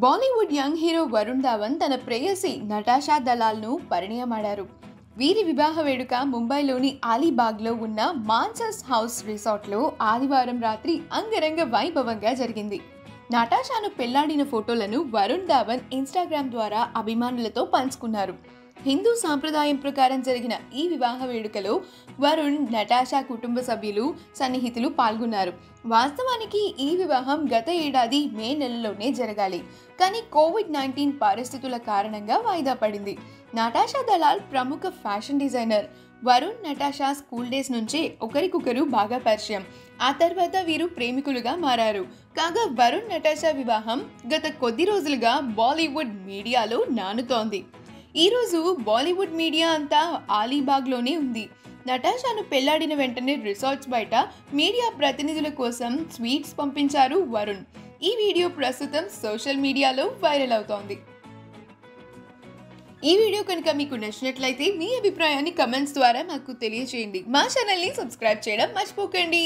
Bollywood young hero Varun Dhawan తన ప్రేయసి Natasha దలాల్ను పరిణయమాడారు. వీరి వివాహ వేడుక ముంబైలోని అలీబాగ్లో ఉన్న మాన్సస్ హౌస్ రిసార్ట్లో ఆదివారం రాత్రి అంగరంగ వైభవంగా జరిగింది. నటాషాను పెళ్లాడిన ఫోటోలను వరుణ్ ధావన్ ఇన్స్టాగ్రామ్ ద్వారా అభిమానులతో పంచుకున్నారు. హిందూ సాంప్రదాయం ప్రకారం జరిగిన ఈ వివాహ వేడుకలో వరుణ్, నటాషా కుటుంబ సభ్యులు, సన్నిహితులు పాల్గొన్నారు. వాస్తవానికి ఈ వివాహం గత ఏడాది మే నెలలోనే జరగాలి. కానీ కోవిడ్-19 పరిస్థితుల కారణంగా వాయిదా పడింది. నటాషా దలాల్ ప్రముఖ fashion designer. Varun, Natasha school days నుంచే ఒకరికొకరు బాగా పరిచయం. ఆ తర్వాత వీరు ప్రేమికులుగా మారారు. కాగా వరుణ్, నటాషా వివాహం గత కొద్ది రోజులుగా బాలీవుడ్ మీడియాలో నానుతోంది. ఈరోజు బాలీవుడ్ మీడియా అంతా అలీబాగ్లోనే ఉంది. నటాషాను పెళ్లాడిన వెంటనే రిసార్ట్స్ బయట మీడియా ప్రతినిధుల కోసం స్వీట్స్ పంపించారు వరుణ్. ఈ వీడియో ప్రస్తుతం సోషల్ మీడియాలో వైరల్ అవుతోంది. ఈ వీడియో కనుక మీకు నచ్చినట్లయితే మీ అభిప్రాయాన్ని కమెంట్స్ ద్వారా మాకు తెలియజేయండి. మా ఛానల్ని సబ్స్క్రైబ్ చేయడం మర్చిపోకండి.